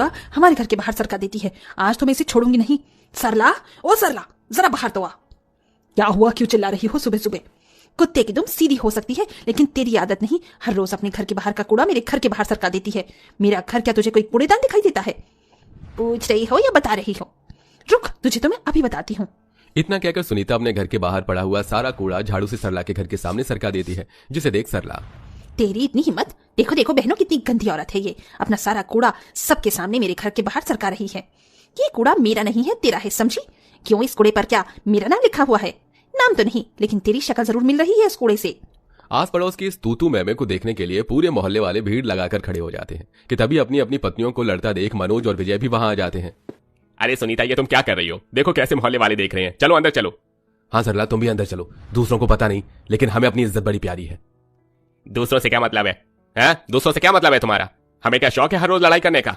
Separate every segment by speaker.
Speaker 1: कूड़ा हमारे घर के बाहर सरका देती है। आज तो मैं इसे छोड़ूंगी नहीं। सरला, ओ सरला, जरा बाहर तो आ। क्या हुआ, क्यों चिल्ला रही हो सुबह सुबह? कुत्ते की तुम सीधी हो सकती है, लेकिन तेरी आदत नहीं। हर रोज अपने घर के बाहर का कूड़ा मेरे घर के बाहर सरका देती है। मेरा घर क्या तुझे कोई कूड़ेदान दिखाई देता है? पूछ रही हो या बता रही हो? रुक, तुझे तो मैं अभी बताती हूँ।
Speaker 2: इतना कहकर सुनीता अपने घर के बाहर पड़ा हुआ सारा कूड़ा झाड़ू से सरला के घर के सामने सरका देती है, जिसे देख सरला,
Speaker 1: तेरी इतनी हिम्मत! देखो देखो बहनों, कितनी गंदी औरत है ये। अपना सारा कूड़ा सबके सामने मेरे घर के बाहर सरका रही है। ये कूड़ा मेरा नहीं है, तेरा है, समझी? क्यों, इस कूड़े पर क्या मेरा नाम लिखा हुआ है? नाम तो नहीं, लेकिन तेरी शक्ल जरूर मिल रही है इस कूड़े से।
Speaker 2: आस पड़ोस की इस तूतू मैमे को देखने के लिए पूरे मोहल्ले वाले भीड़ लगाकर खड़े हो जाते हैं कि तभी अपनी अपनी पत्नियों को लड़ता देख मनोज और विजय भी वहां आ जाते हैं।
Speaker 3: अरे सुनीता, ये तुम क्या कर रही हो? देखो कैसे मोहल्ले वाले देख रहे हैं। चलो अंदर चलो।
Speaker 2: हाँ सरला, तुम भी अंदर चलो। दूसरों को पता नहीं, लेकिन हमें अपनी इज्जत बड़ी प्यारी है।
Speaker 3: दूसरों से क्या मतलब है? दूसरों से क्या मतलब है तुम्हारा? हमें क्या शौक है हर रोज लड़ाई करने का?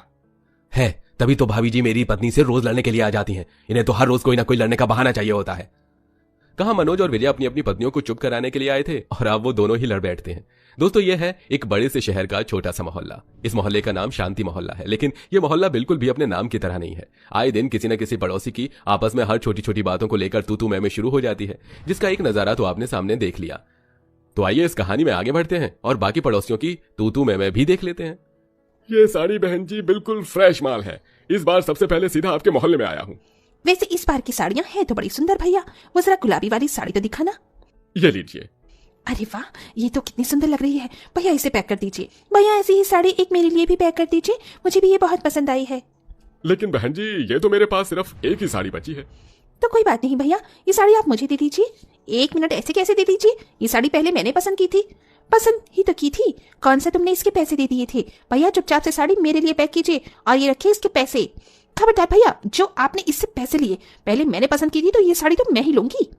Speaker 2: है, तभी तो भाभी जी मेरी पत्नी से रोज लड़ने के लिए आ जाती हैं। इन्हें तो हर रोज कोई ना कोई लड़ने का बहाना चाहिए होता है। कहा मनोज और विजय अपनी अपनी पत्नियों को चुप कराने के लिए आए थे और अब वो दोनों ही लड़ बैठते हैं। दोस्तों, ये है एक बड़े से शहर का छोटा सा मोहल्ला। इस मोहल्ले का नाम शांति मोहल्ला है, लेकिन ये मोहल्ला बिल्कुल भी अपने नाम की तरह नहीं है। आए दिन किसी न किसी पड़ोसी की आपस में हर छोटी छोटी बातों को लेकर तू मैं शुरू हो जाती है, जिसका एक नजारा तो आपने सामने देख लिया। तो आइए इस कहानी में आगे बढ़ते हैं और बाकी पड़ोसियों की तू मैं भी देख लेते हैं।
Speaker 3: ये साड़ी बहन जी बिल्कुल फ्रेश माल है। इस बार सबसे पहले सीधा आपके मोहल्ले में आया हूँ।
Speaker 1: वैसे इस बार की साड़ियां हैं तो बड़ी सुंदर भैया। वो जरा गुलाबी वाली साड़ी तो दिखाना।
Speaker 3: ये लीजिए।
Speaker 1: अरे वाह, ये तो कितनी सुंदर लग रही है। भैया इसे पैक कर दीजिए। भैया ऐसी ही साड़ी एक मेरे लिए भी पैक कर दीजिए, मुझे भी ये बहुत पसंद आई है।
Speaker 3: लेकिन बहन जी, ये तो मेरे पास सिर्फ एक ही साड़ी बची है।
Speaker 1: तो कोई बात नहीं भैया, ये साड़ी आप मुझे दे दीजिए। एक मिनट, ऐसे कैसे दे दीजिए? ये साड़ी पहले मैंने पसंद की थी। पसंद ही तो की थी। कौन सा तुमने इसके पैसे दे दिए थे? भैया चुपचाप से साड़ी मेरे लिए पैक कीजिए और ये रखिए इसके पैसे। खबरदार भैया, जो आपने इससे पैसे लिए, पहले मैंने पसंद की थी तो ये साड़ी तो मैं ही लूंगी।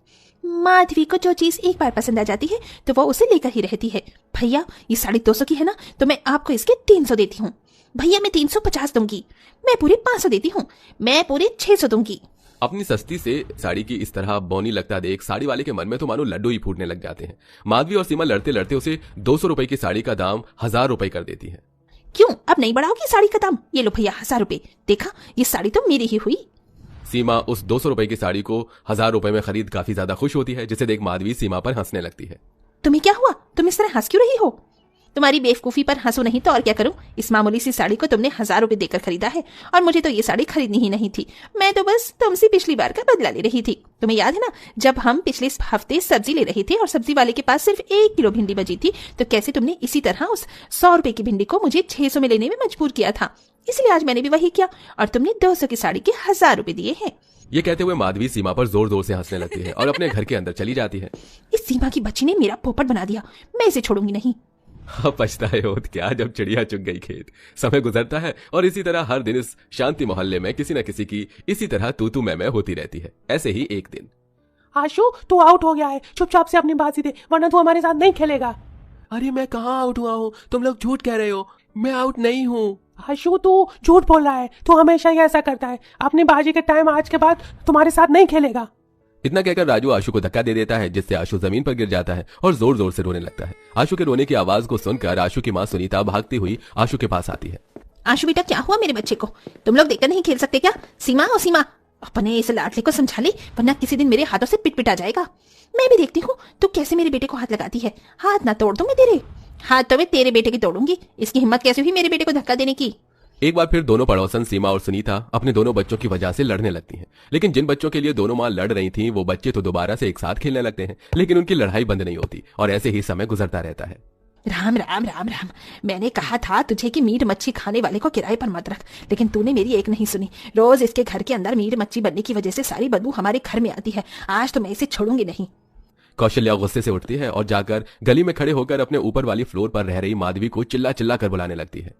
Speaker 1: माधवी को जो चीज एक बार पसंद आ जाती है तो वो उसे लेकर ही रहती है। भैया ये साड़ी 200 की है ना, तो मैं आपको इसके 300 देती हूँ। भैया मैं 350 दूंगी। मैं पूरे 500 देती हूँ। मैं पूरे 600 दूंगी।
Speaker 2: अपनी सस्ती से साड़ी की इस तरह बौनी लगता देख साड़ी वाले के मन में तो मानो लड्डू ही फूटने लग जाते हैं। माधवी और सीमा लड़ते लड़ते उसे 200 रुपए की साड़ी का दाम 1000 रुपए कर देती है।
Speaker 1: क्यों, अब नहीं बढ़ाओगी साड़ी का दाम? ये लो भैया 1000 रुपए। देखा, ये साड़ी तो मेरी ही हुई।
Speaker 2: सीमा उस 200 रुपए की साड़ी को 1000 रुपए में खरीद काफी ज्यादा खुश होती है, जिसे देख माधवी सीमा पर हंसने लगती है।
Speaker 1: तुम्हें क्या हुआ? तुम इस तरह हंस क्यों रही हो? तुम्हारी बेवकूफी पर हंसो नहीं तो और क्या करूं? इस मामूली सी साड़ी को तुमने 1000 रुपए देकर खरीदा है और मुझे तो ये साड़ी खरीदनी ही नहीं थी। मैं तो बस तुमसे पिछली बार का बदला ले रही थी। तुम्हें याद है ना, जब हम पिछले हफ्ते सब्जी ले रहे थे और सब्जी वाले के पास सिर्फ 1 किलो भिंडी बची थी, तो कैसे तुमने इसी तरह उस 100 रुपए की भिंडी को मुझे 600 में लेने में मजबूर किया था। इसलिए आज मैंने भी वही किया और तुमने 200 की साड़ी के 1000 रुपए दिए हैं।
Speaker 2: ये कहते हुए माधवी सीमा पर जोर जोर से हंसने लगती है और अपने घर के अंदर चली जाती है।
Speaker 1: इस सीमा की बच्ची ने मेरा पोपट बना दिया। मैं इसे छोड़ूंगी नहीं।
Speaker 2: पछताए होत क्या, जब चिड़िया चुग गई खेत। समय गुजरता है और इसी तरह हर दिन इस शांति मोहल्ले में किसी न किसी की इसी तरह तू मैं होती रहती है। ऐसे ही एक दिन,
Speaker 4: आशु तू आउट हो गया है, चुपचाप से अपनी बाजी दे, वरना तू हमारे साथ नहीं खेलेगा।
Speaker 2: अरे मैं कहाँ आउट हुआ हूँ? तुम लोग झूठ कह रहे हो, मैं आउट नहीं हूँ।
Speaker 4: आशु तू झूठ बोल रहा है, तू हमेशा ही ऐसा करता है। अपनी बाजी के टाइम आज के बाद तुम्हारे साथ नहीं खेलेगा।
Speaker 2: इतना कहकर राजू आशु को धक्का दे देता है, जिससे आशु जमीन पर गिर जाता है और जोर जोर से रोने लगता है। आशु के रोने की आवाज को सुनकर आशु की माँ सुनीता भागती हुई आशु के पास आती है।
Speaker 1: आशु बेटा, क्या हुआ मेरे बच्चे को? तुम लोग देखकर नहीं खेल सकते क्या? सीमा और सीमा, अपने इस लाडले को समझा ले, वरना किसी दिन मेरे हाथों से पिट पिटा जाएगा। मैं भी देखती हूँ तू कैसे मेरे बेटे को हाथ लगाती है। हाथ ना तोड़ दूं मैं तेरे। हाथ तो मैं तेरे बेटे की तोड़ूंगी। इसकी हिम्मत कैसे हुई मेरे बेटे को धक्का देने की?
Speaker 2: एक बार फिर दोनों पड़ोसन सीमा और सुनीता अपने दोनों बच्चों की वजह से लड़ने लगती हैं। लेकिन जिन बच्चों के लिए दोनों मां लड़ रही थीं, वो बच्चे तो दोबारा से एक साथ खेलने लगते हैं, लेकिन उनकी लड़ाई बंद नहीं होती और ऐसे ही समय गुजरता रहता है।
Speaker 1: राम राम राम राम, मैंने कहा था तुझे कि मीट मच्छी खाने वाले को किराए पर मत रख, लेकिन तूने मेरी एक नहीं सुनी। रोज इसके घर के अंदर मीट मच्छी बनने की वजह से सारी बदबू हमारे घर में आती है। आज तो मैं इसे छोड़ूंगी नहीं।
Speaker 2: कौशल्या गुस्से से उठती है और जाकर गली में खड़े होकर अपने ऊपर वाली फ्लोर पर रह रही माधवी को चिल्ला चिल्ला कर बुलाने लगती है।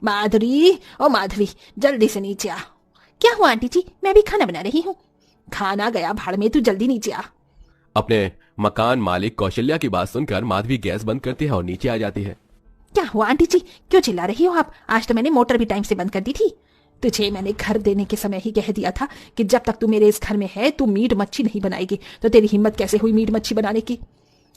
Speaker 1: माधुरी, ओ माधवी, जल्दी से नीचे आ। क्या हुआ आंटी जी? मैं भी खाना बना रही हूँ। खाना गया भाड़ में, तू जल्दी नीचे आ।
Speaker 2: अपने मकान मालिक कौशल्या की बात सुनकर माधवी गैस बंद करती है और नीचे आ जाती है।
Speaker 1: क्या हुआ आंटी जी, क्यों चिल्ला रही हो आप? आज तो मैंने मोटर भी टाइम से बंद कर दी थी। तुझे मैंने घर देने के समय ही कह दिया था कि जब तक तू मेरे इस घर में है तू मीट मच्छी नहीं बनाएगी। तो तेरी हिम्मत कैसे हुई मीट मच्छी बनाने की?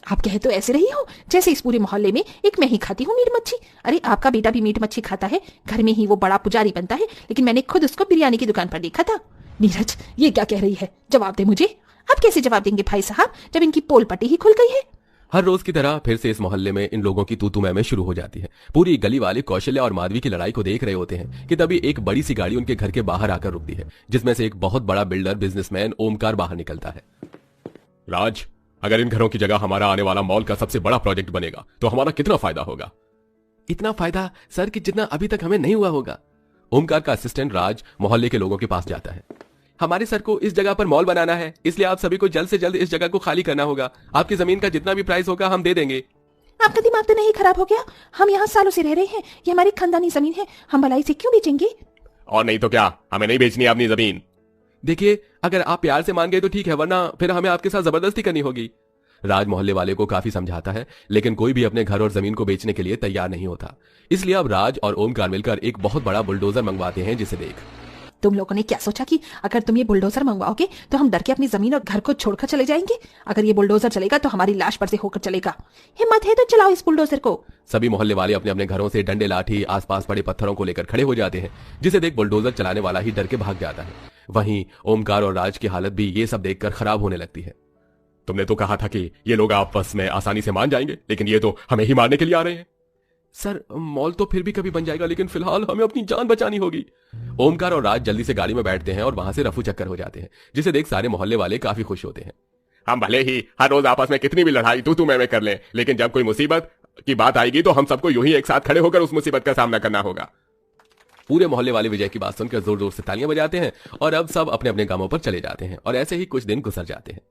Speaker 1: आप कहे तो ऐसे रही हो जैसे इस पूरे मोहल्ले में एक मैं ही खाती हूँ मीट मच्छी। अरे आपका बेटा भी मीट मच्छी खाता है, घर में ही वो बड़ा पुजारी बनता है, लेकिन मैंने खुद उसको बिरयानी की दुकान पर देखा था। नीरज, ये क्या कह रही है? जवाब दे मुझे। आप कैसे जवाब देंगे भाई साहब, जब इनकी पोल पट्टी ही खुल गई है?
Speaker 2: हर रोज की तरह फिर से इस मोहल्ले में इन लोगों की तू मैं शुरू हो जाती है। पूरी गली वाले कौशल्या और माधवी की लड़ाई को देख रहे होते हैं कि तभी एक बड़ी सी गाड़ी उनके घर के बाहर आकर रुकती है, जिसमें से एक बहुत बड़ा बिल्डर बिजनेसमैन ओमकार बाहर निकलता है।
Speaker 3: राज, अगर इन घरों की जगह हमारा आने वाला मॉल का सबसे बड़ा प्रोजेक्ट बनेगा तो हमारा कितना फायदा होगा?
Speaker 2: इतना फायदा सर कि जितना अभी तक हमें नहीं हुआ होगा। ओमकार का असिस्टेंट राज मोहल्ले के लोगों के पास जाता है। हमारे सर को इस जगह पर मॉल बनाना है, इसलिए आप सभी को जल्द से जल्द इस जगह को खाली करना होगा। आपकी जमीन का जितना भी प्राइस होगा हम दे देंगे।
Speaker 1: आपका दिमाग तो नहीं खराब हो गया? हम यहाँ सालों से रह रहे हैं, ये हमारी खानदानी जमीन है, हम भलाई से क्यों बेचेंगे?
Speaker 3: और नहीं तो क्या, हमें नहीं बेचनी अपनी जमीन।
Speaker 2: देखिए, अगर आप प्यार से मान गए तो ठीक है, वरना फिर हमें आपके साथ जबरदस्ती करनी होगी। राज मोहल्ले वाले को काफी समझाता है, लेकिन कोई भी अपने घर और जमीन को बेचने के लिए तैयार नहीं होता। इसलिए अब राज और ओमकार मिलकर एक बहुत बड़ा बुलडोजर मंगवाते हैं, जिसे देख
Speaker 1: तुम लोगों ने क्या सोचा कि अगर तुम ये बुलडोजर मंगवाओगे तो हम डर के अपनी जमीन और घर को छोड़कर चले जाएंगे? अगर ये बुलडोजर चलेगा तो हमारी लाश पर से होकर चलेगा। हिम्मत है तो चलाओ इस बुलडोजर को।
Speaker 2: सभी मोहल्ले वाले अपने अपने घरों से डंडे, लाठी, आसपास पड़े पत्थरों को लेकर खड़े हो जाते हैं, जिसे देख बुलडोजर चलाने वाला ही डर के भाग जाता है। वहीं ओमकार और राज की हालत भी ये सब देखकर खराब होने लगती है।
Speaker 3: तुमने तो कहा था कि ये लोग आपस में आसानी से मान जाएंगे, लेकिन ये तो हमें ही मारने के लिए आ रहे हैं।
Speaker 2: सर, मॉल तो फिर भी कभी बन जाएगा, लेकिन फिलहाल हमें अपनी जान बचानी होगी। ओमकार और राज जल्दी से गाड़ी में बैठते हैं और वहां से रफू चक्कर हो जाते हैं, जिसे देख सारे मोहल्ले वाले काफी खुश होते हैं।
Speaker 3: हम भले ही हर रोज आपस में कितनी भी लड़ाई तू मैं कर लें, लेकिन जब कोई मुसीबत की बात आएगी तो हम सबको यूं ही एक साथ खड़े होकर उस मुसीबत का सामना करना होगा।
Speaker 2: पूरे मोहल्ले वाले विजय की बात सुनकर जोर जोर से तालियां बजाते हैं और अब सब अपने अपने कामों पर चले जाते हैं और ऐसे ही कुछ दिन गुजर जाते हैं।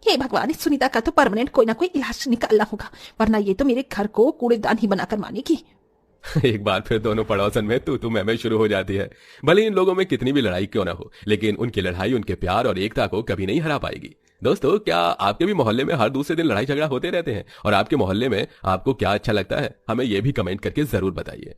Speaker 1: हे भगवान, इस सुनीता का तो परमानेंट कोई ना कोई इलाज निकालना होगा, वरना ये तो मेरे घर को कूड़ेदान ही बनाकर मानेगी।
Speaker 2: एक बार फिर दोनों पड़ोसन में तू मैं शुरू हो जाती है। भले इन लोगों में कितनी भी लड़ाई क्यों ना हो, लेकिन उनकी लड़ाई उनके प्यार और एकता को कभी नहीं हरा पाएगी। दोस्तों, क्या आपके भी मोहल्ले में हर दूसरे दिन लड़ाई झगड़ा होते रहते हैं? और आपके मोहल्ले में आपको क्या अच्छा लगता है, हमें यह भी कमेंट करके जरूर बताइए।